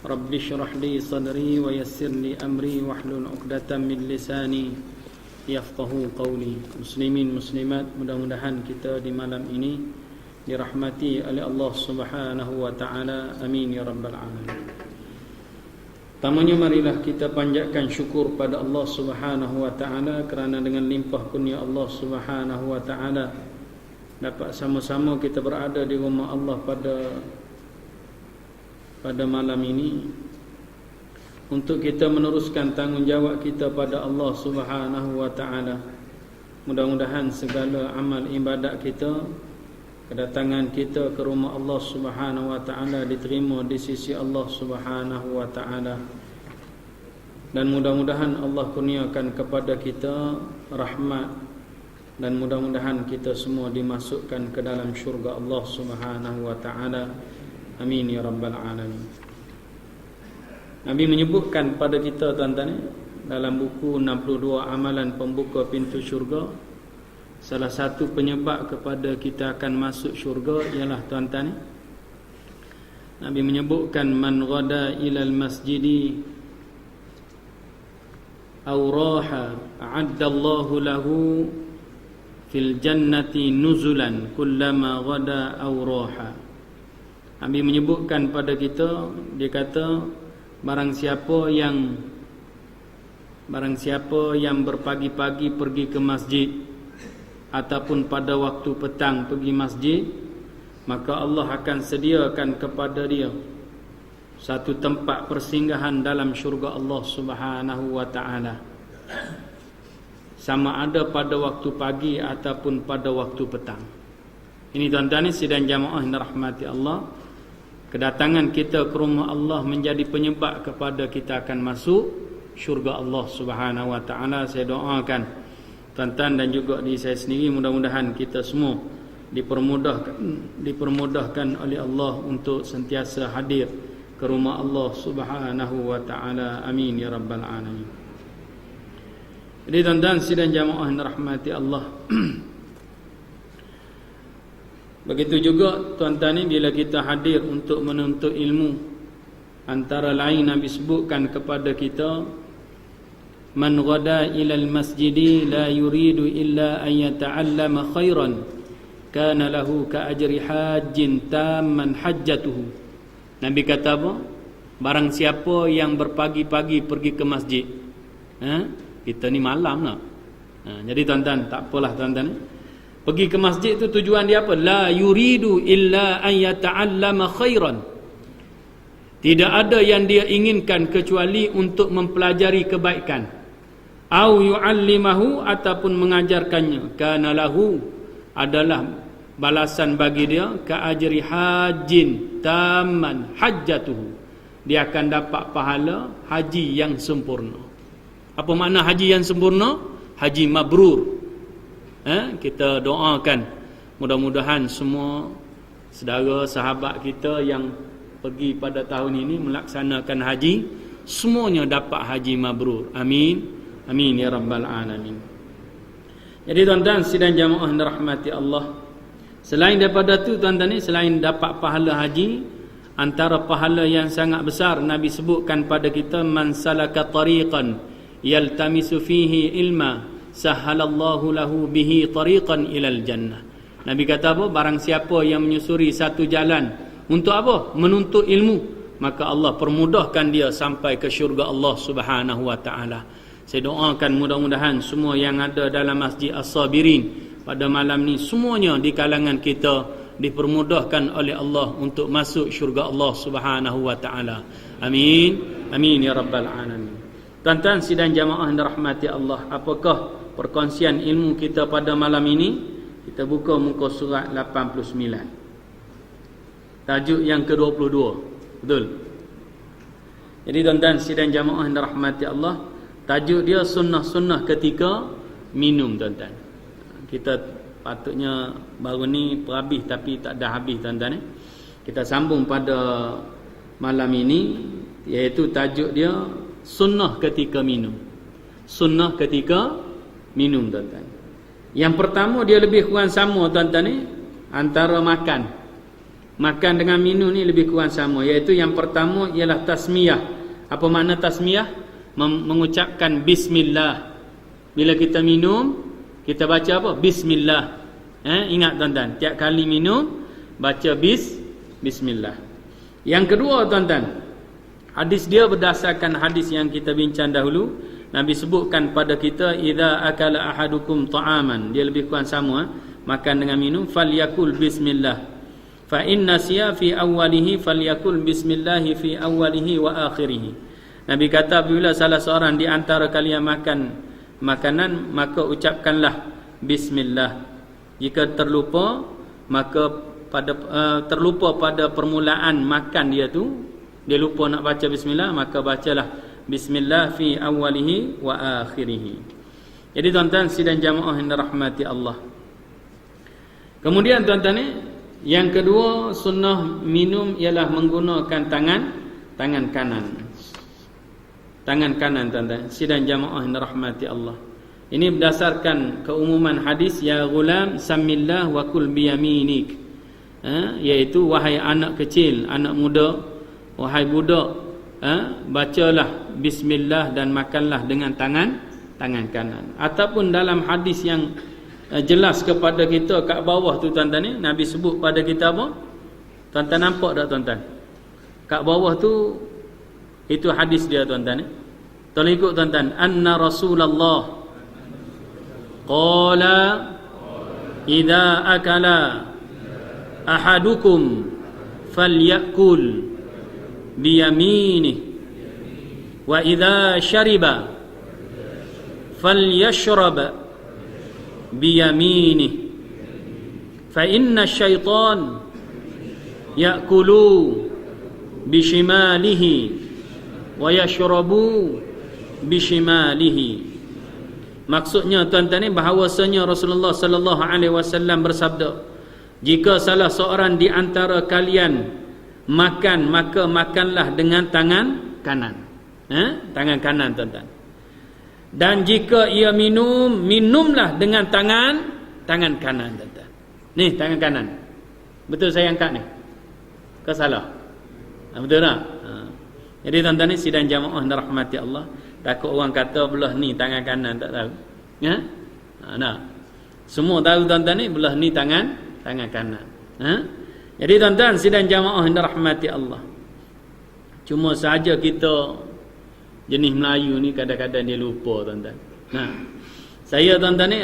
Rabbi syrah li sadri wa yassir li amri wahlul 'uqdatam min lisani yafqahu qawli. Muslimin muslimat, mudah-mudahan kita di malam ini dirahmati oleh Allah Subhanahu wa taala. Amin ya rabbal alamin. Pertamanya marilah kita panjatkan syukur pada Allah Subhanahu wa taala kerana dengan limpah kurnia Allah Subhanahu wa taala dapat sama-sama kita berada di rumah Allah pada malam ini untuk kita meneruskan tanggungjawab kita pada Allah Subhanahu wa taala. Mudah-mudahan segala amal ibadat kita, kedatangan kita ke rumah Allah Subhanahu wa taala diterima di sisi Allah Subhanahu wa taala. Dan mudah-mudahan Allah kurniakan kepada kita rahmat, dan mudah-mudahan kita semua dimasukkan ke dalam syurga Allah Subhanahu wa taala. Amin ya rabbal alamin. Nabi menyebutkan pada kita tuan-tuan dalam buku 62 amalan pembuka pintu syurga, salah satu penyebab kepada kita akan masuk syurga ialah tuan-tuan, Nabi menyebutkan man ghada ilal masjidi aw raha a'addallahu lahu fil jannati nuzulan kullama ghada aw raha. Nabi menyebutkan pada kita, dia kata barang siapa yang berpagi-pagi pergi ke masjid ataupun pada waktu petang pergi masjid, maka Allah akan sediakan kepada dia satu tempat persinggahan dalam syurga Allah Subhanahu wa taala, sama ada pada waktu pagi ataupun pada waktu petang. Ini tuan-tuan sidang jamaah yang dirahmati Allah, kedatangan kita ke rumah Allah menjadi penyebab kepada kita akan masuk syurga Allah Subhanahu wa taala. Saya doakan tuan-tuan dan juga diri saya sendiri, mudah-mudahan kita semua dipermudahkan oleh Allah untuk sentiasa hadir ke rumah Allah Subhanahu wa taala. Amin ya rabbal alamin. Jadi tuan-tuan sidang jamaah yang dirahmati Allah, begitu juga tuan-tuan ni bila kita hadir untuk menuntut ilmu, antara lain Nabi sebutkan kepada kita, man ghada ilal masjidi la yuridu illa an yata'allama khairan kana lahu ka ajri hajjin tamman hajjatuhu. Nabi kata apa? Barang siapa yang berpagi-pagi pergi ke masjid, kita ni malam nak. Jadi tuan-tuan, tak apalah tuan-tuan, pergi ke masjid tu tujuan dia apa? La yuridu illa an yata'allama khairan. Tidak ada yang dia inginkan kecuali untuk mempelajari kebaikan. Au yu'allimahu, ataupun mengajarkannya. Kana lahu, adalah balasan bagi dia ka ajri hajjin tamman hajjatuhu. Dia akan dapat pahala haji yang sempurna. Apa makna haji yang sempurna? Haji mabrur. Kita doakan mudah-mudahan semua saudara sahabat kita yang pergi pada tahun ini melaksanakan haji, semuanya dapat haji mabrur. Amin. Amin ya rabbal alamin. Jadi tuan-tuan sidang jamaah yang dirahmati Allah, selain daripada tu tuan-tuan ni, selain dapat pahala haji, antara pahala yang sangat besar Nabi sebutkan pada kita, man salaka tariqan yaltamisu fihi ilma sahhalallahu lahu bihi tariqan ilal jannah. Nabi kata apa? Barang siapa yang menyusuri satu jalan untuk apa? Menuntut ilmu, maka Allah permudahkan dia sampai ke syurga Allah Subhanahu wa taala. Saya doakan mudah-mudahan semua yang ada dalam Masjid As-Sabirin pada malam ni, semuanya di kalangan kita dipermudahkan oleh Allah untuk masuk syurga Allah Subhanahu wa taala. Amin. Amin ya rabbal alamin. Tuan-tuan sidang jamaah yang dirahmati Allah, apakah perkongsian ilmu kita pada malam ini? Kita buka muka surat 89, tajuk yang ke-22. Betul? Jadi tuan-tuan sidang jamaah yang dirahmati Allah, tajuk dia sunnah-sunnah ketika minum tuan-tuan. Kita patutnya baru ni perhabis tapi tak dah habis tuan-tuan. Kita sambung pada malam ini, iaitu tajuk dia sunnah ketika minum. Sunnah ketika minum tuan-tuan. Yang pertama dia lebih kurang sama tuan-tuan ni, antara makan makan dengan minum ni lebih kurang sama, iaitu yang pertama ialah tasmiyah. Apa makna tasmiyah? Mengucapkan bismillah. Bila kita minum, kita baca apa? Bismillah. Ingat tuan-tuan, tiap kali minum baca bismillah. Yang kedua tuan-tuan, hadis dia berdasarkan hadis yang kita bincang dahulu. Nabi sebutkan pada kita, idza akala ahadukum ta'aman, dia lebih kurang sama, makan dengan minum, falyakul bismillah. Fa inna siya fi awwalihi falyakul bismillah fi awwalihi wa akhirih. Nabi kata, apabila salah seorang di antara kalian makan makanan, maka ucapkanlah bismillah. Jika terlupa, maka terlupa pada permulaan makan dia tu, dia lupa nak baca bismillah, maka bacalah bismillah fi awwalihi wa akhirih. Jadi tuan-tuan sidang jamaah yang dirahmati Allah. Kemudian tuan-tuan ni, yang kedua sunnah minum ialah menggunakan tangan kanan. Tangan kanan tuan-tuan, sidang jamaah yang dirahmati Allah. Ini berdasarkan keumuman hadis, ya ghulam samillah wa kul biyaminik. Iaitu wahai anak kecil, anak muda, wahai budak, bacalah bismillah dan makanlah dengan tangan kanan. Ataupun dalam hadis yang jelas kepada kita kat bawah tu tuan-tuan ni, Nabi sebut pada kita apa? Tuan-tuan nampak tak tuan-tuan? Kat bawah tu, itu hadis dia tuan-tuan ni. Tolong ikut tuan-tuan. Anna Rasulullah qala idza akala ahadukum falyakul biyaminih wa idza syariba falyashrab biyaminih fa inna syaitan ya'kulu bishimalihi wa yashrabu bishimalihi. Maksudnya tuan-tuan ni, bahawasanya Rasulullah sallallahu alaihi wasallam bersabda, jika salah seorang di antara kalian makan, maka makanlah dengan tangan kanan. Tangan kanan tuan-tuan. Dan jika ia minum, minumlah dengan tangan kanan tuan-tuan. Ni tangan kanan. Betul saya angkat ni? Ke salah? Betul tak? Jadi tuan-tuan ni sidang jamaah rahmati Allah. Takut orang kata belah ni tangan kanan, tak tahu. Nah. Semua tahu tuan-tuan ni belah ni tangan kanan. Jadi tuan-tuan sidang jamaah rahmati Allah. Cuma sahaja kita jenis Melayu ni kadang-kadang dia lupa tuan-tuan. Saya tuan-tuan ni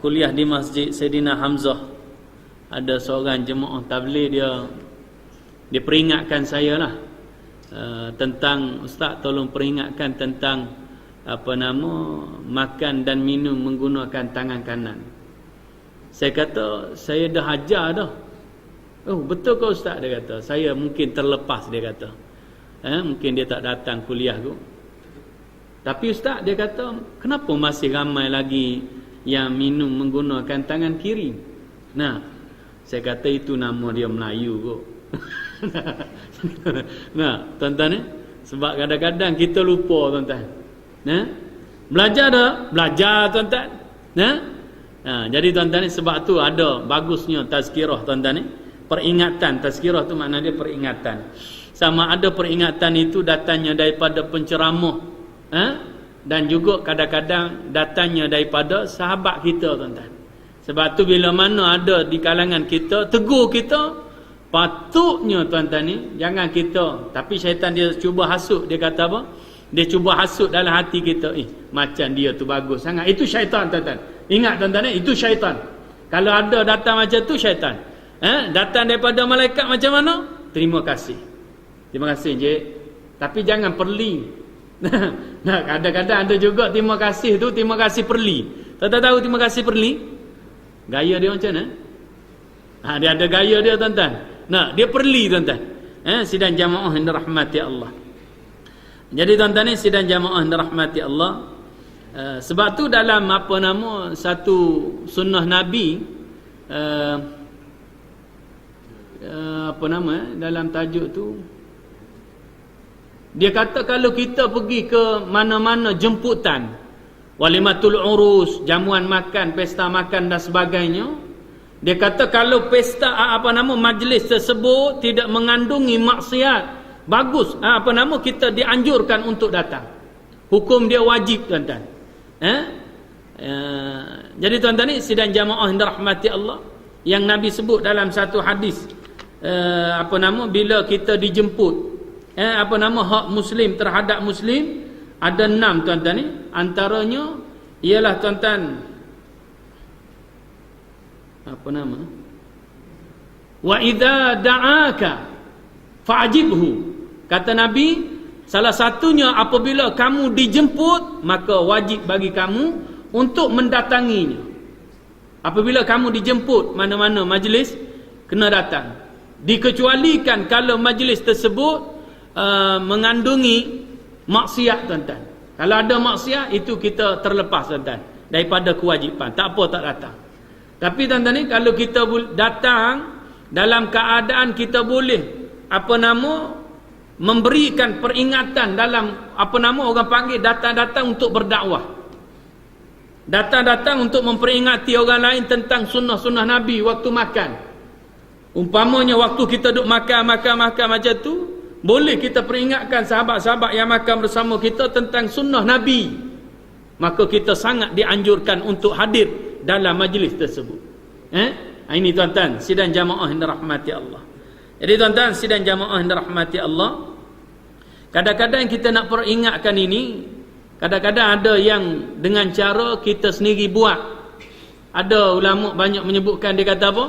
kuliah di Masjid Saidina Hamzah. Ada seorang jemaah tabligh dia peringatkan saya lah, tentang, ustaz tolong peringatkan tentang makan dan minum menggunakan tangan kanan. Saya kata, saya dah ajar dah. Oh, betul ke ustaz? Dia kata, saya mungkin terlepas, dia kata. Mungkin dia tak datang kuliah tu. Tapi ustaz, dia kata, kenapa masih ramai lagi yang minum menggunakan tangan kiri? Nah, saya kata itu nama dia Melayu kot. Nah, tuan-tuan ni, sebab kadang-kadang kita lupa tuan-tuan. Belajar dah, belajar tuan-tuan. Jadi tuan-tuan ni, sebab tu ada bagusnya tazkirah tuan-tuan ni. Peringatan, tazkirah tu makna dia peringatan. Sama ada peringatan itu datangnya daripada penceramah, dan juga kadang-kadang datangnya daripada sahabat kita tuan-tuan. Sebab tu bila mana ada di kalangan kita tegur kita, patutnya tuan-tuan ni jangan kita, tapi syaitan dia cuba hasut. Dia kata apa? Dia cuba hasut dalam hati kita, macam dia tu bagus sangat. Itu syaitan tuan-tuan. Ingat tuan-tuan ni, itu syaitan. Kalau ada datang macam tu, syaitan. Datang daripada malaikat macam mana? Terima kasih Encik, tapi jangan perli. Nah, kadang-kadang ada juga terima kasih tu, terima kasih perli. Tuan-tuan tahu terima kasih perli? Gaya dia macam mana? Dia ada gaya dia tuan-tuan. Nah, dia perli tuan-tuan. Sidang jamaah yang dirahmati Allah. Jadi tuan-tuan ni sidang jamaah yang dirahmati Allah. Sebab tu dalam satu sunnah Nabi, dalam tajuk tu, dia kata kalau kita pergi ke mana-mana jemputan, walimatul urus, jamuan makan, pesta makan dan sebagainya, Dia kata kalau pesta majlis tersebut tidak mengandungi maksiat, bagus, kita dianjurkan untuk datang. Hukum dia wajib, tuan-tuan. Jadi tuan-tuan ni sidang jamaah yang dirahmati Allah, yang Nabi sebut dalam satu hadis, bila kita dijemput, hak muslim terhadap muslim ada 6, tuan-tuan ni. Antaranya ialah, tuan-tuan, wa idza da'aka fa'jibhu. Kata Nabi, salah satunya apabila kamu dijemput, maka wajib bagi kamu untuk mendatanginya. Apabila kamu dijemput mana-mana majlis, kena datang. Dikecualikan kalau majlis tersebut mengandungi maksiat, tuan-tuan. Kalau ada maksiat, itu kita terlepas, tuan-tuan, daripada kewajipan. Tak apa, tak datang. Tapi tuan-tuan ni, kalau kita datang dalam keadaan kita boleh memberikan peringatan dalam orang panggil datang-datang untuk berdakwah, datang-datang untuk memperingati orang lain tentang sunnah-sunnah Nabi waktu makan. Umpamanya waktu kita duduk makan macam tu, boleh kita peringatkan sahabat-sahabat yang makan bersama kita tentang sunnah Nabi, maka kita sangat dianjurkan untuk hadir dalam majlis tersebut. Ini tuan-tuan sidang jamaah yang dirahmati Allah. Jadi tuan-tuan sidang jamaah yang dirahmati Allah, kadang-kadang kita nak peringatkan ini, kadang-kadang ada yang dengan cara kita sendiri buat. Ada ulama banyak menyebutkan, dia kata apa?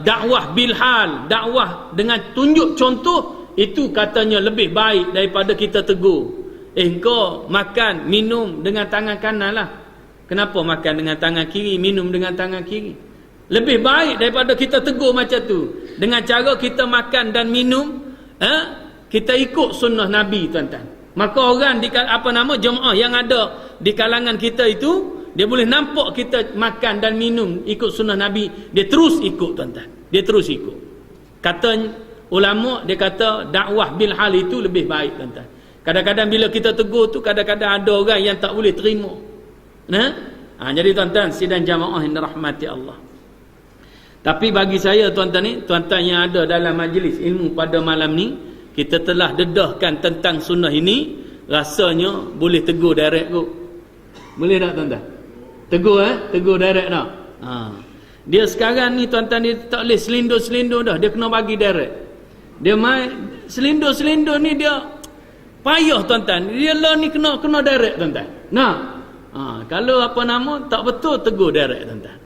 Dakwah bilhal, dakwah dengan tunjuk contoh, itu katanya lebih baik daripada kita tegur. Engkau makan, minum dengan tangan kanan lah. Kenapa makan dengan tangan kiri, minum dengan tangan kiri? Lebih baik daripada kita tegur macam tu. Dengan cara kita makan dan minum, kita ikut sunnah Nabi, tuan-tuan. Maka orang jemaah yang ada di kalangan kita itu, dia boleh nampak kita makan dan minum ikut sunnah Nabi, dia terus ikut, tuan-tuan. Dia terus ikut. Kata ulama, dia kata dakwah bil hal itu lebih baik, tuan-tuan. Kadang-kadang bila kita tegur tu, kadang-kadang ada orang yang tak boleh terima. Jadi tuan-tuan sidang jamaah yang dirahmati Allah. Tapi bagi saya, tuan-tuan ni, tuan-tuan yang ada dalam majlis ilmu pada malam ni, kita telah dedahkan tentang sunnah ini, rasanya boleh tegur direct kot. Boleh tak, tuan-tuan? Tegur direct tak? Dia sekarang ni, tuan-tuan, dia tak boleh selindur-selindur dah, dia kena bagi direct. Dia main selindur-selindur ni, dia payah, tuan-tuan. Dia lah ni kena direct, tuan-tuan. Kalau tak betul, tegur direct, tuan-tuan.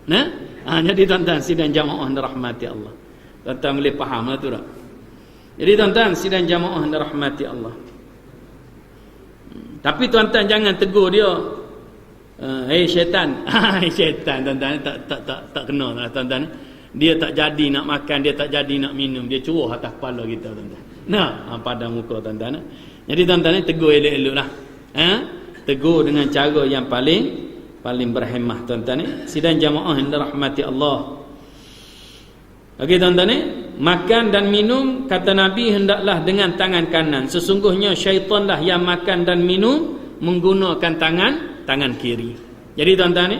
Jadi tuan-tuan sidang jamaah yang dirahmati Allah, tuan-tuan boleh faham lah tu tak? Jadi tuan-tuan sidang jamaah yang dirahmati Allah. Tapi tuan-tuan jangan tegur dia, syaitan. Syaitan, tuan-tuan, tak kena lah, tuan-tuan. Dia tak jadi nak makan, dia tak jadi nak minum, dia curuh atas kepala kita, tuan-tuan. Pada muka, tuan-tuan. Jadi tuan-tuan ni tegur elok-elok lah. Tegur dengan cara yang paling berhemah, tuan-tuan ni. Sidang jamaah yang dirahmati Allah. Okey, tuan-tuan ni, makan dan minum, kata Nabi, hendaklah dengan tangan kanan. Sesungguhnya syaitanlah yang makan dan minum menggunakan tangan kiri. Jadi tuan-tuan ni,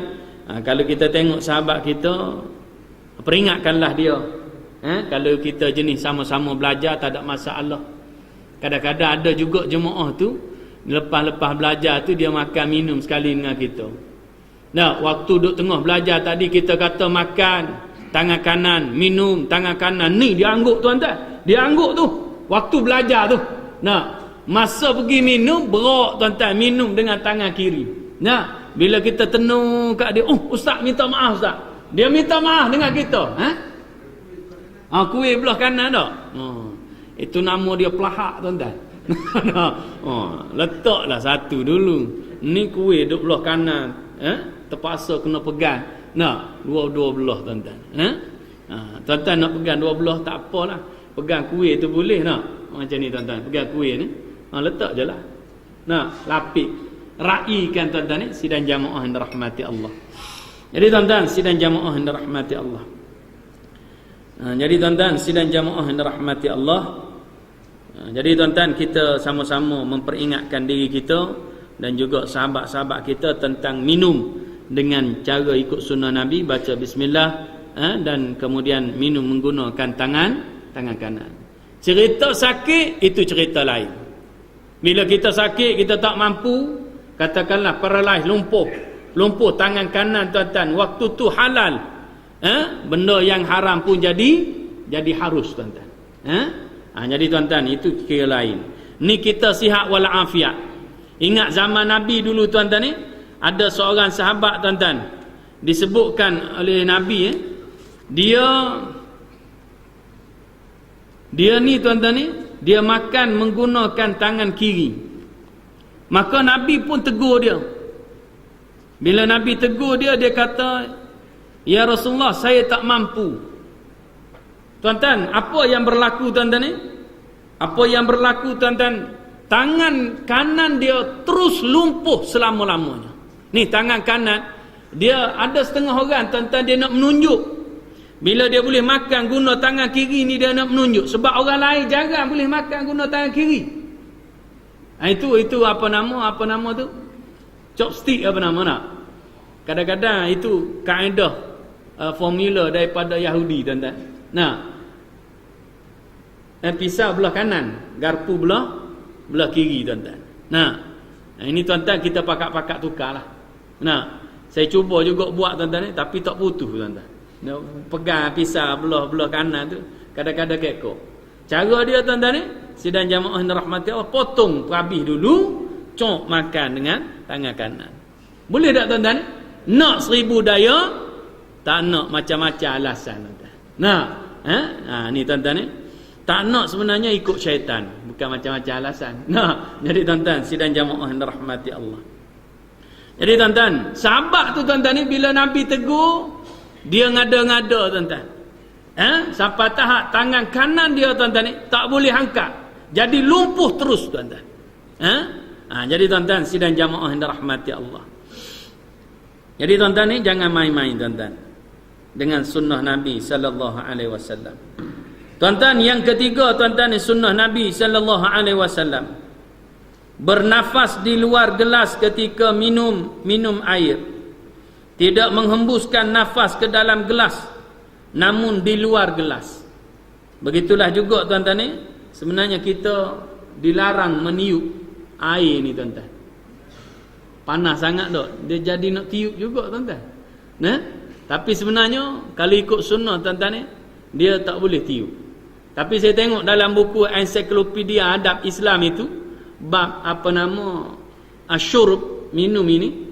kalau kita tengok sahabat kita, peringatkanlah dia. Kalau kita jenis sama-sama belajar, tak ada masalah. Kadang-kadang ada juga jemaah tu, lepas-lepas belajar tu dia makan minum sekali dengan kita. Waktu duduk tengah belajar tadi, kita kata makan tangan kanan, minum tangan kanan. Ni dia angguk, tuan-tuan. Dia angguk tu waktu belajar tu. Masa pergi minum, berak, tuan-tuan, minum dengan tangan kiri. Bila kita tenung kat dia, ustaz minta maaf, ustaz. Dia minta maaf dengan kita. Kuih belah kanan tak? Itu nama dia pelahak, tuan-tuan. Letaklah satu dulu. Ni kuih duduk belah kanan, terpaksa kena pegang. Dua belah, tuan-tuan. Tuan-tuan nak pegang dua belah, tak apalah. Pegang kuih tu boleh nak. Macam ni, tuan-tuan. Pegang kuih ni, letak je lah. Lapik. Raikan, tuan-tuan ni, sidang jamaah yang dirahmati Allah. Jadi tuan-tuan, sidang jamaah yang dirahmati Allah. Jadi tuan-tuan, sidang jamaah yang dirahmati Allah. Jadi tuan-tuan, kita sama-sama memperingatkan diri kita dan juga sahabat-sahabat kita tentang minum dengan cara ikut sunnah Nabi. Baca bismillah, dan kemudian minum menggunakan tangan kanan. Cerita sakit itu cerita lain. Bila kita sakit, kita tak mampu, katakanlah paralyzed, lumpuh tangan kanan tuan-tuan, waktu tu halal, benda yang haram pun jadi harus tuan-tuan. Jadi tuan-tuan, itu kira lain. Ni kita sihat walafiat. Ingat zaman Nabi dulu tuan-tuan ni, ada seorang sahabat tuan-tuan, disebutkan oleh Nabi, dia ni tuan-tuan ni, dia makan menggunakan tangan kiri. Maka Nabi pun tegur dia. Bila Nabi tegur dia, dia kata, "Ya Rasulullah, saya tak mampu." Tuan-tuan, apa yang berlaku tuan-tuan ni? Apa yang berlaku tuan-tuan? Tangan kanan dia terus lumpuh selama-lamanya. Ni tangan kanan, dia ada setengah orang tuan-tuan, dia nak menunjuk. Bila dia boleh makan guna tangan kiri ni, dia nak menunjuk. Sebab orang lain jarang boleh makan guna tangan kiri. Itu apa nama tu? Chopstick apa nama nak? Kadang-kadang itu kaedah formula daripada Yahudi tuan-tuan. Pisau belah kanan, garpu belah kiri tuan-tuan. Ini tuan-tuan kita pakak-pakak tukarlah. Saya cuba juga buat tuan-tuan ni, tapi tak putus tuan-tuan. Pegang pisau belah kanan tu, kadang-kadang kekok. Cara dia tuan-tuan ni, sidang jamaah yang rahmati Allah, potong perhabis dulu, cok makan dengan tangan kanan. Boleh tak tuan-tuan ni? Nak 1000 daya, tak nak macam-macam alasan tuan-tuan. Ni tuan-tuan ni, tak nak sebenarnya ikut syaitan, bukan macam-macam alasan. Jadi tuan-tuan, sidang jamaah yang rahmati Allah. Jadi tuan-tuan, sahabat tu tuan-tuan ni, bila Nabi tegur, dia ngada-ngada tuan-tuan. Sampai tahap tangan kanan dia tuan-tuan ni tak boleh angkat, jadi lumpuh terus tuan-tuan. Jadi tuan-tuan, sidang jamaah yang dirahmati Allah. Jadi tuan-tuan ni jangan main-main tuan-tuan dengan sunnah Nabi sallallahu alaihi wasallam. Tuan-tuan, yang ketiga tuan-tuan ni sunnah Nabi sallallahu alaihi wasallam, bernafas di luar gelas ketika minum air. Tidak menghembuskan nafas ke dalam gelas, namun di luar gelas. Begitulah juga tuan-tuan ni, sebenarnya kita dilarang meniup air ni tuan-tuan. Panas sangat dok, dia jadi nak tiup juga tuan-tuan. Tapi sebenarnya kalau ikut sunnah tuan-tuan ni, dia tak boleh tiup. Tapi saya tengok dalam buku ensiklopedia adab Islam itu, bab asyurb, minum ini,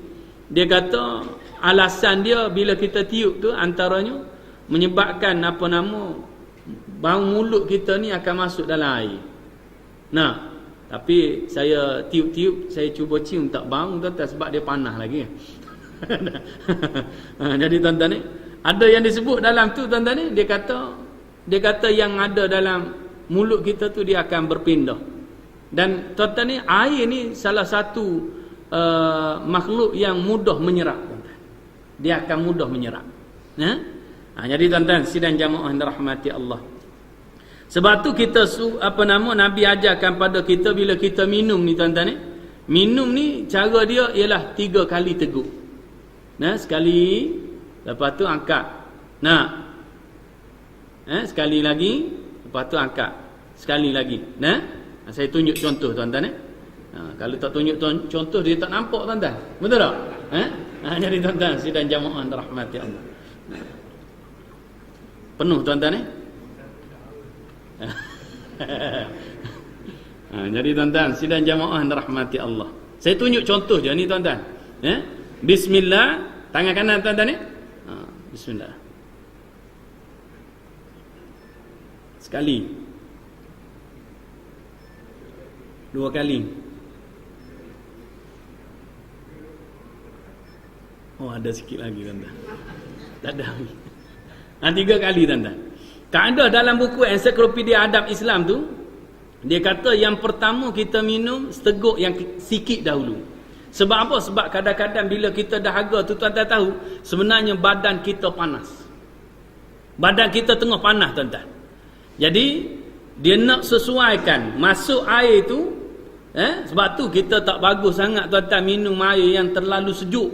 dia kata alasan dia bila kita tiup tu antaranya menyebabkan bau mulut kita ni akan masuk dalam air. Tapi saya tiup-tiup, saya cuba cium tak bau tuan-tuan, sebab dia panas lagi. Jadi tuan-tuan ni, ada yang disebut dalam tu tuan-tuan ni, dia kata yang ada dalam mulut kita tu dia akan berpindah. Dan tuan-tuan ni, air ni salah satu makhluk yang mudah menyerap tuan-tuan. Dia akan mudah menyerap. Jadi tuan-tuan, sidang jamaah yang dirahmati Allah. Sebab tu kita Nabi ajarkan pada kita bila kita minum ni tuan-tuan ni. Minum ni cara dia ialah 3 kali teguk. Sekali, lepas tu angkat. Sekali lagi, lepas tu angkat. Sekali lagi. Saya tunjuk contoh tuan-tuan ni. Kalau tak tunjuk contoh, dia tak nampak tuan-tuan. Betul tak? Jadi tuan-tuan, sidang jamaah rahmati Allah. Penuh tuan-tuan ni. Jadi tuan-tuan, sidang jamaah rahmati Allah. Saya tunjuk contoh je ni tuan-tuan. Bismillah, tangan kanan tuan-tuan ni. Bismillah. Sekali. 2 kali. Ada sikit lagi tuan-tuan. Tak ada. 3 kali tuan-tuan. Kaedah dalam buku ensiklopedia adab Islam tu, dia kata yang pertama kita minum seteguk yang sikit dahulu. Sebab apa? Sebab kadang-kadang bila kita dahaga tu tuan-tuan tahu, sebenarnya badan kita panas. Badan kita tengah panas tuan-tuan. Jadi dia nak sesuaikan masuk air tu, sebab tu kita tak bagus sangat tuan-tuan minum air yang terlalu sejuk.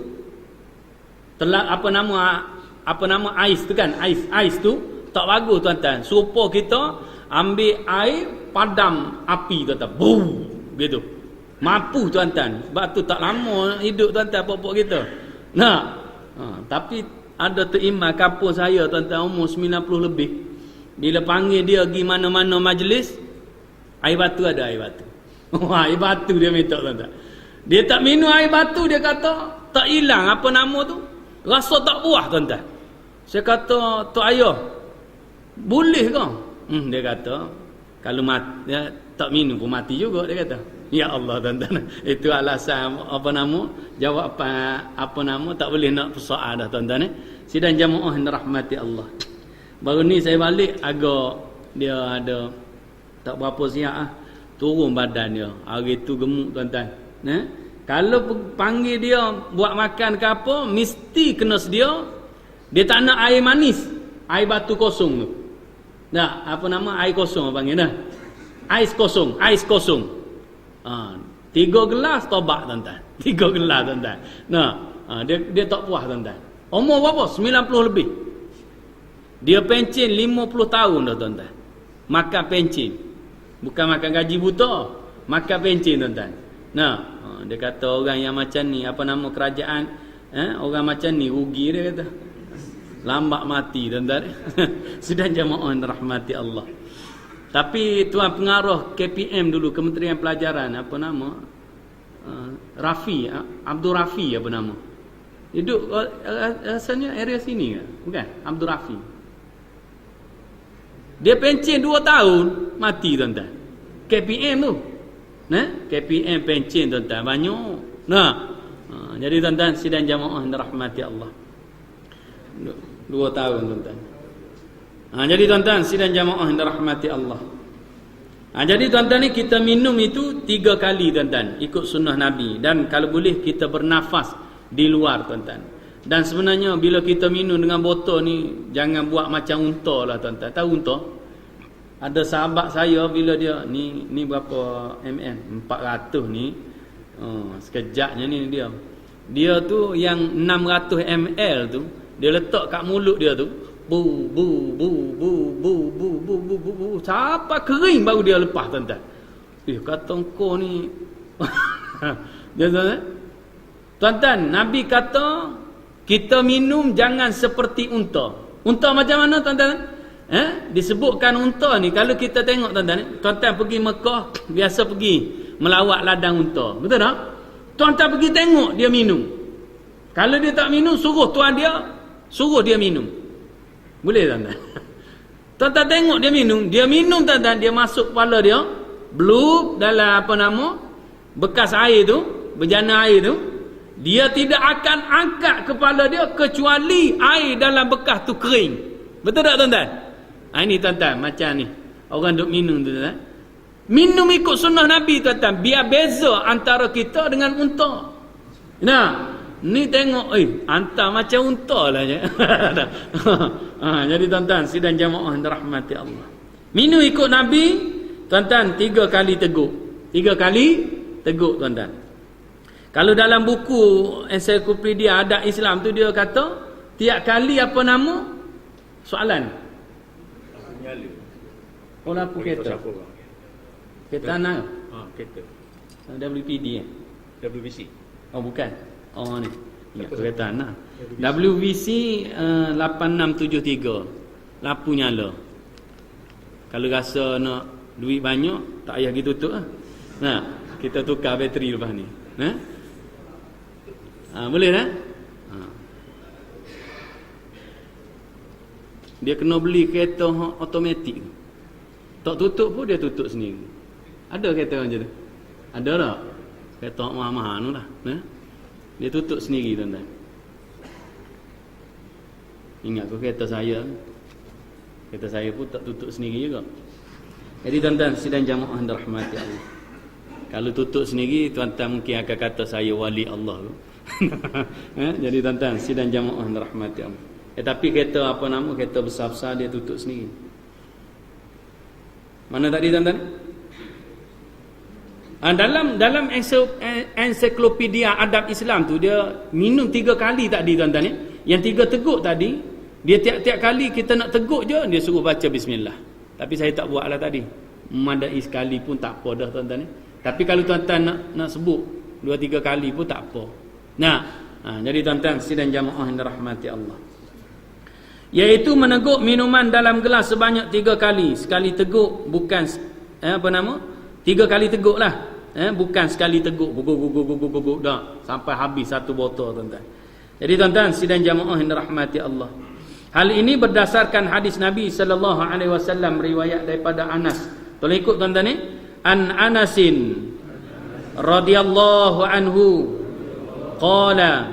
apa nama ais tu kan, ais tu tak bagus tuan-tuan. Supaya kita ambil air padam api tuan-tuan. Boom gitu. Mampu tuan-tuan. Sebab tu tak lama hidup tuan-tuan pokok kita. Nah, tapi ada tu imam kampung saya tuan-tuan umur 90 lebih. Bila panggil dia pergi mana-mana majlis, air batu ada air batu. Air batu dia minta tuan-tuan. Dia tak minum air batu, dia kata tak hilang apa nama tu. Rasa tak puas tuan-tuan. Saya kata, Tok Ayah, boleh ke? Dia kata, kalau mati, dia tak minum pun mati juga, dia kata. Ya Allah tuan-tuan. Itu alasan apa nama? Jawab apa nama? Tak boleh nak persoal dah tuan-tuan. Sidang jamaah yang rahmati Allah. Baru ni saya balik agak dia ada tak berapa siap turun badan dia. Hari tu gemuk tuan-tuan. Kalau panggil dia buat makan ke apa, mesti kena sedia. Dia tak nak air manis, air batu kosong tu. Nah, apa nama air kosong panggil dah. Ais kosong. 3 gelas tobak tuan-tuan. 3 gelas tuan-tuan. Nah, dia tak puas tuan-tuan. Umur berapa? 90 lebih. Dia pencen 50 tahun dah tuan-tuan. Makan pencen. Bukan makan gaji buta, makan pencen tuan-tuan. Nah, dia kata orang yang macam ni, apa nama kerajaan, orang macam ni rugi dia kata. Lambat mati tuan-tuan. Sedang jamaah rahmati Allah. Tapi tuan pengarah KPM dulu, Kementerian Pelajaran, apa nama? Rafi, Abdul Rafi apa nama? Hidup rasanya area sini ke? Bukan? Abdul Rafi. Dia pencen 2 tahun mati tuan-tuan. KPM tu. KPM pencen tuan-tuan banyak. Jadi tuan-tuan sidang jamaah yang dirahmati Allah. 2 tahun tuan-tuan. Jadi tuan-tuan sidang jamaah yang dirahmati Allah. Jadi tuan-tuan ni kita minum itu 3 kali tuan-tuan ikut sunnah Nabi, dan kalau boleh kita bernafas di luar tuan-tuan. Dan sebenarnya bila kita minum dengan botol ni jangan buat macam unta lah tuan-tuan. Tahu unta? Ada sahabat saya bila dia ni berapa mm 400 ni, sekejapnya ni dia tu yang 600 ml tu dia letak kat mulut dia tu, bu bu bu bu bu bu bu bu bu bu sampai kering baru dia lepas tuan-tuan. Kata engkau ni dia tuan-tuan, Nabi kata kita minum jangan seperti unta. Unta macam mana tuan-tuan? Disebutkan unta ni, kalau kita tengok tuan-tuan pergi Mekah biasa pergi melawat ladang unta, betul tak? Tuan-tuan pergi tengok dia minum. Kalau dia tak minum, suruh tuan dia suruh dia minum. Boleh tuan-tuan? Tuan-tuan tengok dia minum tuan-tuan, dia masuk kepala dia, blub dalam apa nama bekas air tu, bejana air tu, dia tidak akan angkat kepala dia kecuali air dalam bekas tu kering. Betul tak tuan-tuan? Ini tuan-tuan macam ni orang duk minum tuan-tuan. Minum ikut sunnah Nabi tuan-tuan, biar beza antara kita dengan unta. Nah, ni tengok anta macam unta lah je. Jadi tuan-tuan sidang jamaah yang dirahmati Allah, minum ikut Nabi tuan-tuan 3 kali teguk. 3 kali teguk tuan-tuan. Kalau dalam buku ensiklopedia adat Islam tu dia kata tiap kali apa nama soalan lampu kereta. Kereta anak. Kereta. WPD WBC. Oh bukan. Oh ni. Ya, kereta anak. WBC 8673. Lampu nyala. Kalau rasa nak duit banyak, tak payah pergi tutup lah. Nah, kita tukar bateri lepas ni. Boleh tak? Dia kena beli kereta automatik. Tak tutup pun dia tutup sendiri. Ada kereta macam tu? Ada tak? Kereta mahal-mahal tu lah. Dia tutup sendiri tuan-tuan. Ingat kau kereta saya. Kereta saya pun tak tutup sendiri juga. Jadi tuan-tuan sidang jamaah yang dirahmati Allah, kalau tutup sendiri tuan-tuan mungkin akan kata saya wali Allah. Jadi tuan-tuan sidang jamaah yang dirahmati Allah. Tapi kereta apa nama, kereta besar-besar dia tutup sendiri. Mana tadi tuan-tuan? Dalam ensiklopedia adab Islam tu dia minum 3 kali tadi tuan-tuan. Yang 3 teguk tadi Dia tiap-tiap kali kita nak teguk je, dia suruh baca bismillah. Tapi saya tak buat lah tadi. Memadai sekali pun tak apa dah tuan-tuan ni. Tapi kalau tuan-tuan nak sebut 2-3 kali pun tak apa. Nah, jadi tuan-tuan sidang jamaah yang dirahmati Allah, iaitu meneguk minuman dalam gelas sebanyak 3 kali. Sekali teguk bukan 3 kali teguk lah, bukan sekali teguk guguk dah sampai habis satu botol tuan-tuan. Jadi tuan-tuan sidang jamaah yang dirahmati Allah, hal ini berdasarkan hadis Nabi sallallahu alaihi wasallam riwayat daripada Anas. Tolong ikut tuan-tuan ni. An Anasin radhiyallahu anhu qala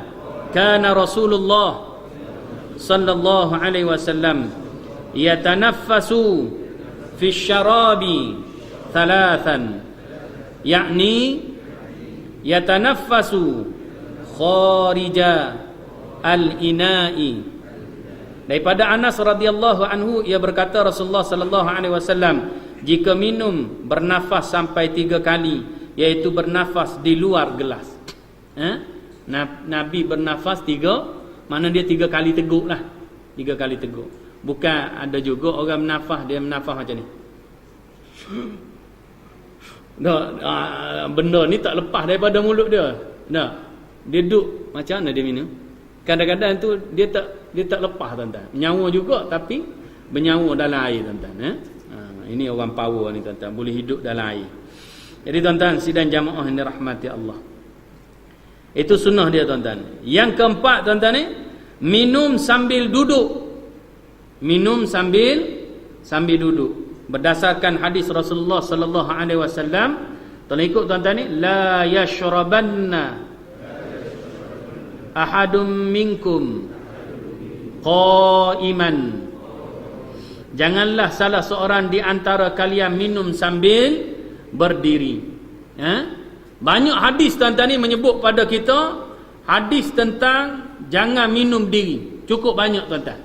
kana Rasulullah sallallahu alaihi wasallam yatanaffasu fi syarabi thalathan, yakni yatanaffasu kharija al-ina'i. Daripada Anas radhiyallahu anhu, ia berkata Rasulullah sallallahu alaihi wasallam jika minum bernafas sampai 3 kali, iaitu bernafas di luar gelas. Nabi bernafas 3, mana dia 3 kali teguk lah. 3 kali teguk. Bukan ada juga orang menafas, dia menafas macam ni. Benda ni tak lepas daripada mulut dia. Dia duduk macam mana dia minum. Kadang-kadang tu dia tak lepas tuan-tuan. Menyawa juga tapi bernyawa dalam air tuan-tuan. Ini orang power ni tuan-tuan, boleh hidup dalam air. Jadi tuan-tuan sidang jamaah yang dirahmati Allah, itu sunnah dia tuan-tuan. Yang keempat tuan-tuan ni, minum sambil duduk. Minum sambil duduk. Berdasarkan hadis Rasulullah sallallahu alaihi wasallam, tolong ikut tuan-tuan ni, la yashrabanna ahadum minkum qaiman. Janganlah salah seorang di antara kalian minum sambil berdiri. Banyak hadis tuan-tuan ni menyebut pada kita hadis tentang jangan minum diri. Cukup banyak tuan-tuan.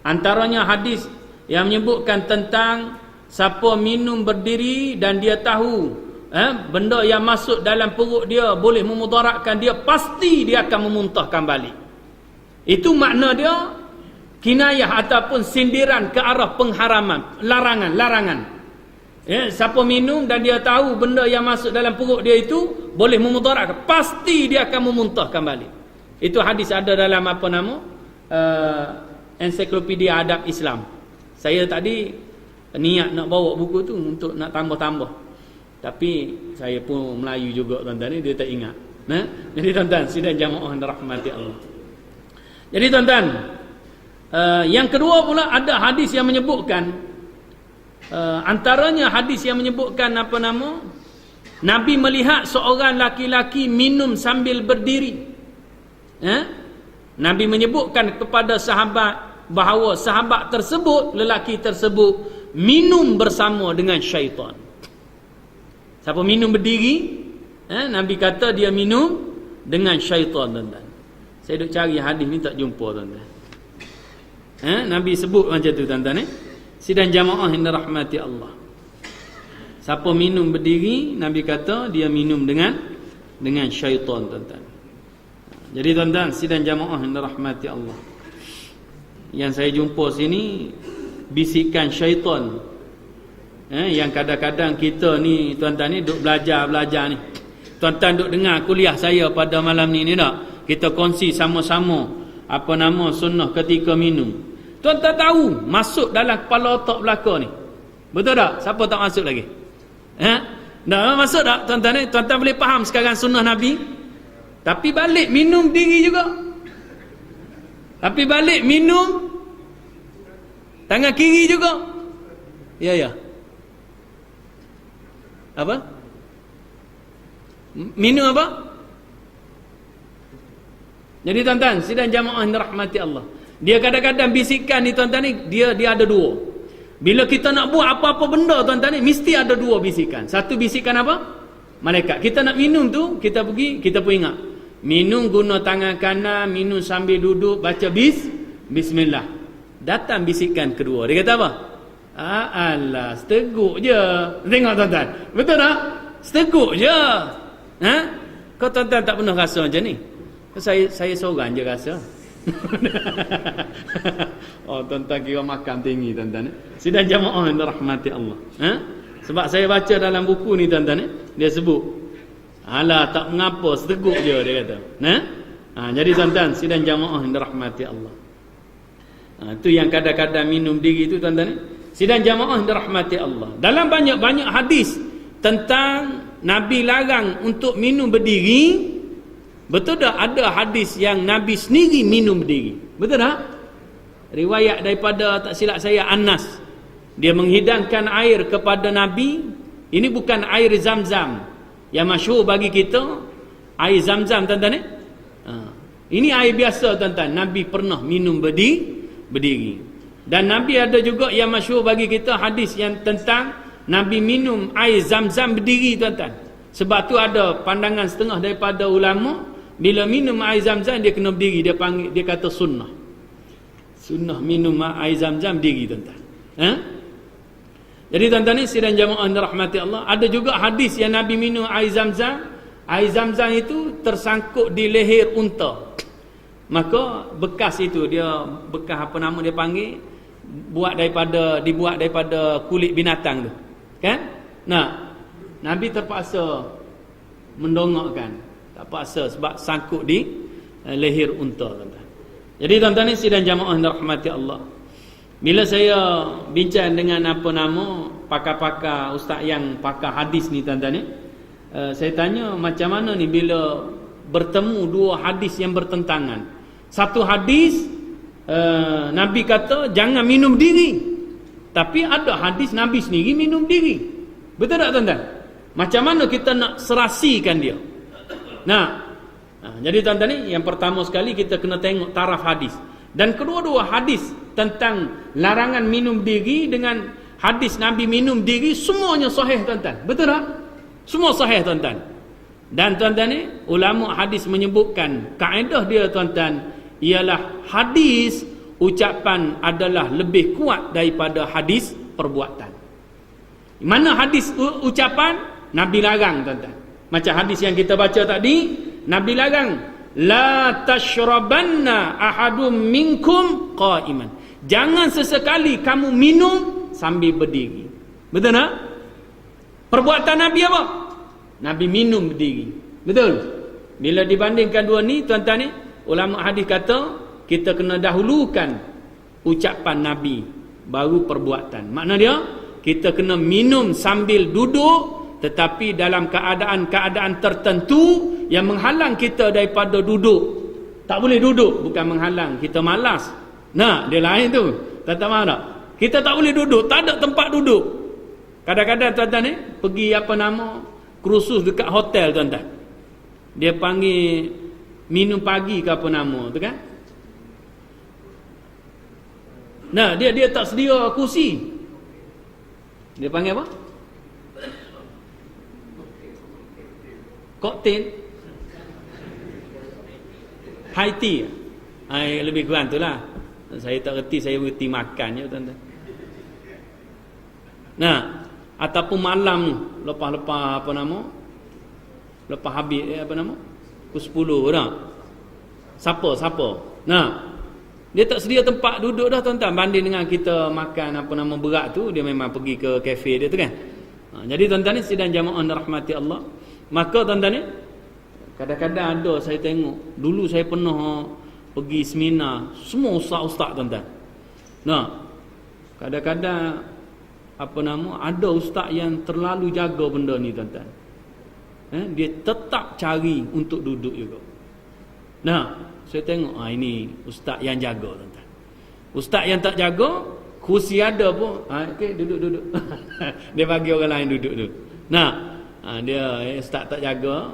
Antaranya hadis yang menyebutkan tentang siapa minum berdiri dan dia tahu benda yang masuk dalam perut dia boleh memudaratkan dia, pasti dia akan memuntahkan balik. Itu makna dia kinayah ataupun sindiran ke arah pengharaman, larangan. Siapa minum dan dia tahu benda yang masuk dalam perut dia itu boleh memudaratkan, pasti dia akan memuntahkan balik. Itu hadis ada dalam ensiklopedia adab Islam. Saya tadi niat nak bawa buku tu untuk nak tambah-tambah, tapi saya pun Melayu juga tuan-tuan ni, dia tak ingat. Jadi tuan-tuan sidang jamaah yang dirahmati Allah, jadi tuan-tuan, yang kedua pula ada hadis yang menyebutkan, antaranya hadis yang menyebutkan Nabi melihat seorang laki-laki minum sambil berdiri. Nabi menyebutkan kepada sahabat bahawa sahabat tersebut, lelaki tersebut minum bersama dengan syaitan. Siapa minum berdiri, Nabi kata dia minum dengan syaitan tuan-tuan. Saya duk cari hadis ni tak jumpa tuan-tuan. Nabi sebut macam tu tuan-tuan. Sidang jamaah yang dirahmati Allah, siapa minum berdiri, Nabi kata dia minum dengan syaitan tuan-tuan. Jadi tuan-tuan sidang jamaah yang dirahmati Allah, yang saya jumpa sini bisikan syaitan, yang kadang-kadang kita ni tuan-tuan ni duk belajar ni. Tuan-tuan duk dengar kuliah saya pada malam ni tak? Kita kongsi sama-sama sunnah ketika minum. Tuan-tuan tahu masuk dalam kepala otak belaka ni. Betul tak? Siapa tak masuk lagi? Dah masuk tak tuan-tuan ni? Tuan-tuan boleh faham sekarang sunnah Nabi. Tapi balik minum diri juga. Tapi balik minum tangan kiri juga. Ya. Apa? Minum apa? Jadi tuan-tuan sidang jamaah yang dirahmati Allah, dia kadang-kadang bisikan ni tuan-tuan ni, dia ada dua. Bila kita nak buat apa-apa benda tuan-tuan ni, mesti ada dua bisikan. Satu bisikan apa? Malaikat. Kita nak minum tu, kita pergi, kita pun ingat, minum guna tangan kanan, minum sambil duduk, baca bismillah. Datang bisikan kedua, dia kata apa? Alah, seteguk je. Tengok tuan-tuan, betul tak? Seteguk je. Kau tuan-tuan tak pernah rasa macam ni? Saya seorang je rasa. Oh, tuan-tuan kira makam tinggi tuan-tuan. Sidang jamaah yang dirahmati Allah. Sebab saya baca dalam buku ni tuan-tuan, dia sebut, alah tak mengapa, seteguk je dia kata. Jadi tuan-tuan, sidang jamaah yang dirahmati Allah. Itu yang kadang-kadang minum diri itu tuan-tuan. Sidang jamaah yang dirahmati Allah. Dalam banyak-banyak hadis tentang Nabi larang untuk minum berdiri, betul tak ada hadis yang Nabi sendiri minum berdiri? Betul tak? Riwayat daripada, tak silap saya, Anas. Dia menghidangkan air kepada Nabi. Ini bukan air Zam-Zam yang masyhur bagi kita. Air Zam-Zam tuan-tuan. Ini air biasa tuan-tuan. Nabi pernah minum berdiri. Dan Nabi ada juga yang masyhur bagi kita hadis yang tentang Nabi minum air Zam-Zam berdiri tuan-tuan. Sebab tu ada pandangan setengah daripada ulama, bila minum air Zam-Zam dia kena berdiri. Dia kata sunnah. Sunnah minum air Zam-Zam berdiri tuan-tuan. Jadi tuan-tuan ni sidang jamaah dirahmati Allah, ada juga hadis yang Nabi minum air Zam-Zam. Air Zam-Zam itu tersangkut di leher unta. Maka bekas itu dia bekas apa nama dia panggil, dibuat daripada kulit binatang tu. Kan? Nah, Nabi terpaksa mendongakkan. Terpaksa sebab sangkut di leher unta tuan-tuan. Jadi tuan-tuan ni sidang jamaah yang dirahmati Allah. Bila saya bincang dengan apa nama pakar-pakar ustaz yang pakar hadis ni tuan-tuan ni, saya tanya macam mana ni bila bertemu dua hadis yang bertentangan. Satu hadis Nabi kata jangan minum diri. Tapi ada hadis Nabi sendiri minum diri. Betul tak tuan-tuan? Macam mana kita nak serasikan dia? Jadi tuan-tuan ni, yang pertama sekali kita kena tengok taraf hadis. Dan kedua-dua hadis tentang larangan minum diri dengan hadis Nabi minum diri, semuanya sahih tuan-tuan. Betul tak? Semua sahih tuan-tuan. Dan tuan-tuan ni, ulama hadis menyebutkan kaedah dia tuan-tuan ialah hadis ucapan adalah lebih kuat daripada hadis perbuatan. Mana hadis ucapan? Nabi larang tuan-tuan. Macam hadis yang kita baca tadi, Nabi larang, la tashrabanna ahadum minkum qa'iman. Jangan sesekali kamu minum sambil berdiri. Betul tak? Perbuatan Nabi apa? Nabi minum berdiri. Betul? Bila dibandingkan dua ni tuan-tuan ni, ulama hadis kata kita kena dahulukan ucapan Nabi baru perbuatan. Makna dia kita kena minum sambil duduk, tetapi dalam keadaan-keadaan tertentu yang menghalang kita daripada duduk. Tak boleh duduk, bukan menghalang, kita malas. Dia lain tu. Tak mana? Kita tak boleh duduk, tak ada tempat duduk. Kadang-kadang tuan-tuan ni pergi apa nama kursus dekat hotel tuan-tuan. Dia panggil minum pagi ke apa nama tu kan? Dia tak sedia kursi. Dia panggil apa? Koktail. High tea. Lebih kurang tu lah. Saya tak reti, saya reti makan je tuan-tuan. Ataupun malam ni, lepas-lepas apa nama? Lepas habis apa nama? Pukul 10 dah. Siapa? Dia tak sedia tempat duduk dah tuan-tuan. Banding dengan kita makan apa nama berat tu, dia memang pergi ke kafe dia tu kan. Jadi tuan-tuan ni sidang jamaah rahmati Allah. Maka tuan-tuan ni, kadang-kadang ada saya tengok, dulu saya pernah pergi seminar, semua ustaz-ustaz tuan-tuan. Kadang-kadang apa nama, ada ustaz yang terlalu jaga benda ni tuan-tuan. Dia tetap cari untuk duduk juga. Saya tengok ini ustaz yang jaga tuan-tuan. Ustaz yang tak jaga, kursi ada pun okey duduk. Dia bagi orang lain duduk tu. Dia ustaz tak jaga,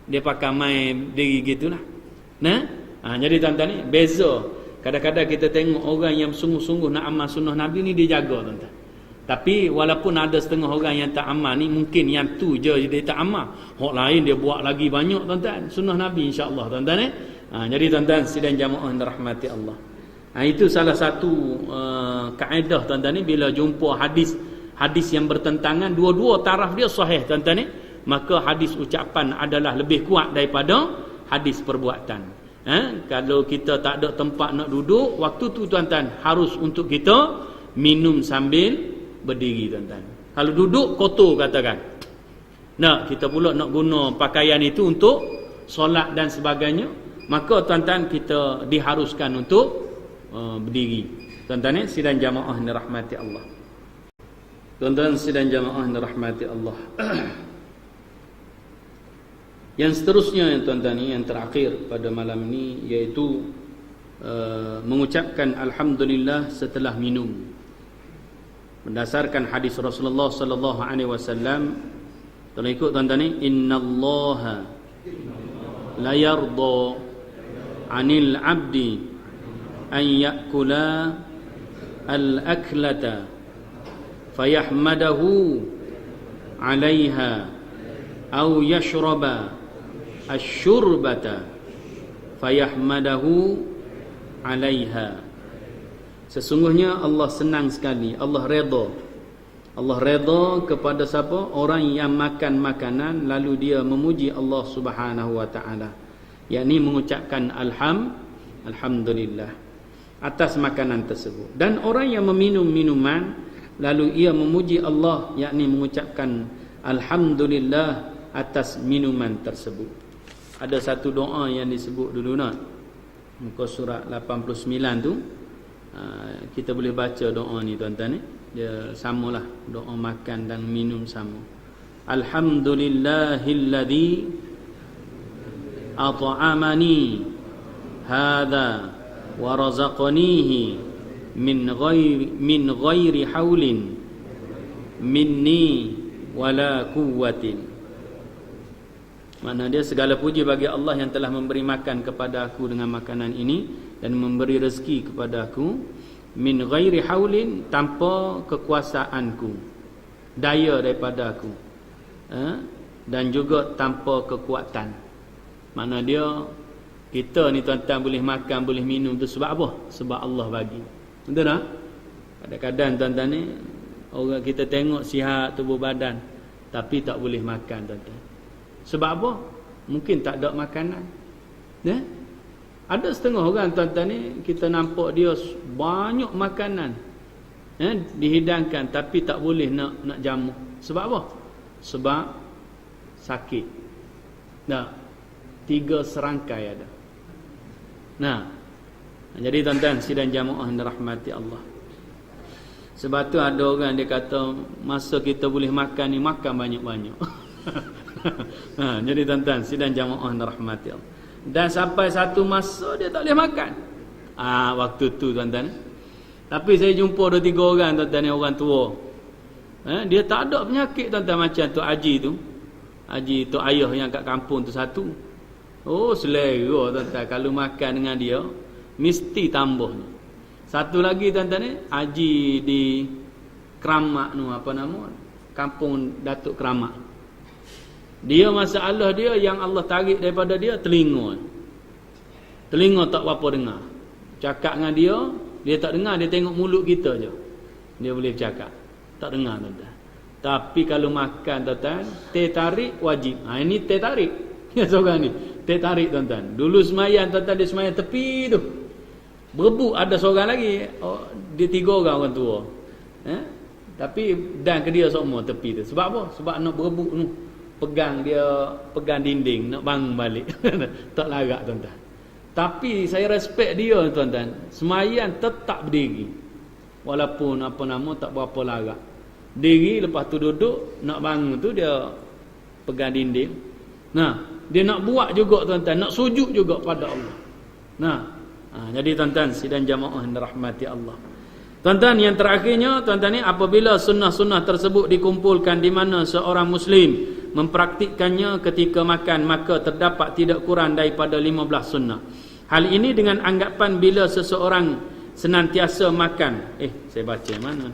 dia pakai main diri gitulah. Jadi tuan-tuan ni beza. Kadang-kadang kita tengok orang yang sungguh-sungguh nak amal sunnah Nabi ni dia jaga tuan-tuan. Tapi walaupun ada setengah orang yang tak amal ni, mungkin yang tu je dia tak amal. Hak lain dia buat lagi banyak tuan-tuan. Sunnah Nabi insya-Allah tuan-tuan ni. Jadi tuan-tuan sidang jamaah yang dirahmati Allah. Itu salah satu kaedah tuan-tuan ni, bila jumpa hadis yang bertentangan, dua-dua taraf dia sahih tuan-tuan ni, maka hadis ucapan adalah lebih kuat daripada hadis perbuatan. Kalau kita tak ada tempat nak duduk, waktu tu tuan-tuan harus untuk kita minum sambil berdiri tuan-tuan. Kalau duduk kotor katakan. Kita pula nak guna pakaian itu untuk solat dan sebagainya, maka tuan-tuan kita diharuskan untuk berdiri. Tuan-tuan sidang jamaah yang dirahmati Allah. Tuan-tuan sidang jamaah yang dirahmati Allah. Yang seterusnya tuan-tuan yang terakhir pada malam ini, iaitu mengucapkan alhamdulillah setelah minum. Berdasarkan hadis Rasulullah sallallahu alaihi wasallam, tolong ikut tuan-tuan ni, innallaha la yarda 'anil 'abdi an ya'kula al-aklata fayahmadahu 'alaiha aw yashraba asy-syurbata fayahmadahu 'alaiha. Sesungguhnya Allah senang sekali, Allah redha. Allah redha kepada siapa? Orang yang makan makanan lalu dia memuji Allah Subhanahu wa taala, yakni mengucapkan alhamdulillah atas makanan tersebut. Dan orang yang meminum minuman lalu ia memuji Allah, yakni mengucapkan alhamdulillah atas minuman tersebut. Ada satu doa yang disebut dulu nak, muka surat 89 tu, kita boleh baca doa ni tuan-tuan ni. Dia samalah, doa makan dan minum sama. Alhamdulillahilladzi at'amani hadza wa razaqanihi min ghairi haulin minni wala quwwatin. Makna dia segala puji bagi Allah yang telah memberi makan kepada aku dengan makanan ini dan memberi rezeki kepada aku min ghairi haulin, tanpa kekuasaanku, daya daripada aku, dan juga tanpa kekuatan. Makna dia kita ni tuan-tuan boleh makan, boleh minum tu sebab apa? Sebab Allah bagi. Betul tak? Kadang-kadang tuan-tuan ni orang kita tengok sihat tubuh badan tapi tak boleh makan tuan-tuan. Sebab apa? Mungkin tak ada makanan. Ada setengah orang tuan-tuan ni kita nampak dia banyak makanan dihidangkan tapi tak boleh nak jamu. Sebab apa? Sebab sakit. 3 serangkai ada. Jadi tuan-tuan sidang jamaah yang dirahmati Allah. Sebab tu ada orang dia kata masa kita boleh makan ni makan banyak-banyak. Jadi tuan-tuan sidang jamaah yang dirahmati Allah. Dan sampai satu masa dia tak boleh makan. Waktu tu tuan-tuan. Tapi saya jumpa 2-3 orang tuan-tuan, orang tua. Dia tak ada penyakit tuan-tuan macam tu Haji tu. Haji tu ayah yang kat kampung tu satu. Selera tuan-tuan, kalau makan dengan dia mesti tambahnya. Satu lagi tuan-tuan ni, Haji di Keramat tu, apa nama? Kampung Datuk Keramat. Dia masalah dia yang Allah tarik daripada dia telinga. Telinga tak apa dengar. Cakap dengan dia tak dengar, dia tengok mulut kita je. Dia boleh cakap. Tak dengar tuan-tuan. Tapi kalau makan tuan-tuan, teh tarik wajib. Ini teh tarik. Ya seorang ni, teh tarik tuan-tuan. Dulu semayan tuan-tuan, dia semayan tepi tu. Berebut ada seorang lagi. Dia 3 orang tua. Tapi dan ke dia semua tepi tu. Sebab apa? Sebab nak berebut tu. Pegang dinding nak bangun balik. Tak larat tuan-tuan. Tapi saya respect dia tuan-tuan. Semayan tetap berdiri. Walaupun apa nama tak berapa larat. Diri lepas tu duduk, nak bangun tu dia pegang dinding. Dia nak buat juga tuan-tuan, nak sujud juga pada Allah. Jadi tuan-tuan sidang jamaah yang dirahmati Allah. Tuan-tuan yang terakhirnya tuan-tuan ni, apabila sunnah-sunnah tersebut dikumpulkan di mana seorang muslim mempraktikkannya ketika makan, maka terdapat tidak kurang daripada 15 sunnah. Hal ini dengan anggapan bila seseorang senantiasa makan. Saya baca mana?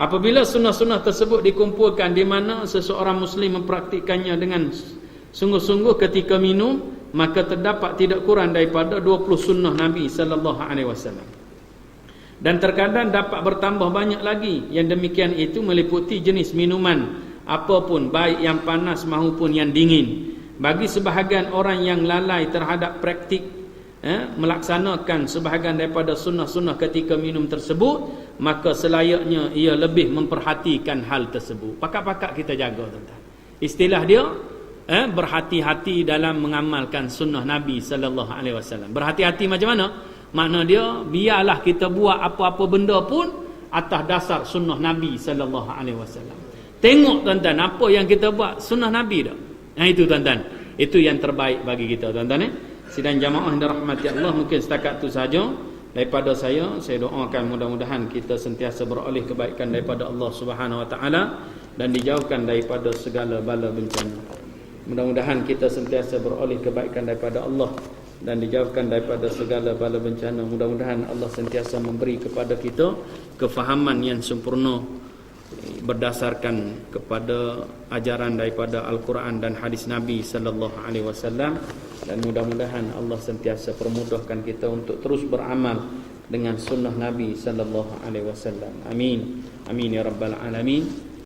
Apabila sunnah-sunnah tersebut dikumpulkan di mana seseorang muslim mempraktikkannya dengan sungguh-sungguh ketika minum, maka terdapat tidak kurang daripada 20 sunnah Nabi sallallahu alaihi wasallam. Dan terkadang dapat bertambah banyak lagi. Yang demikian itu meliputi jenis minuman apapun, baik yang panas maupun yang dingin. Bagi sebahagian orang yang lalai terhadap praktik melaksanakan sebahagian daripada sunnah-sunnah ketika minum tersebut, maka selayaknya ia lebih memperhatikan hal tersebut. Pakat-pakat kita jaga, tuan-tuan. Istilah dia berhati-hati dalam mengamalkan sunnah Nabi sallallahu alaihi wasallam. Berhati-hati macam mana? Makna dia, biarlah kita buat apa-apa benda pun atas dasar sunnah Nabi sallallahu alaihi wasallam. Tengok tuan-tuan, apa yang kita buat sunnah Nabi dah. Itu tuan-tuan, itu yang terbaik bagi kita, tuan-tuan. Sidang jamaah yang dirahmati Allah, mungkin setakat itu saja daripada saya doakan mudah-mudahan kita sentiasa beroleh kebaikan daripada Allah Subhanahu Wa Taala dan dijauhkan daripada segala bala bencana. Mudah-mudahan kita sentiasa beroleh kebaikan daripada Allah dan dijauhkan daripada segala bala bencana. Mudah-mudahan Allah sentiasa memberi kepada kita kefahaman yang sempurna berdasarkan kepada ajaran daripada Al-Quran dan hadis Nabi sallallahu alaihi wasallam, dan mudah-mudahan Allah sentiasa permudahkan kita untuk terus beramal dengan sunnah Nabi sallallahu alaihi wasallam. Amin. Amin ya rabbal alamin.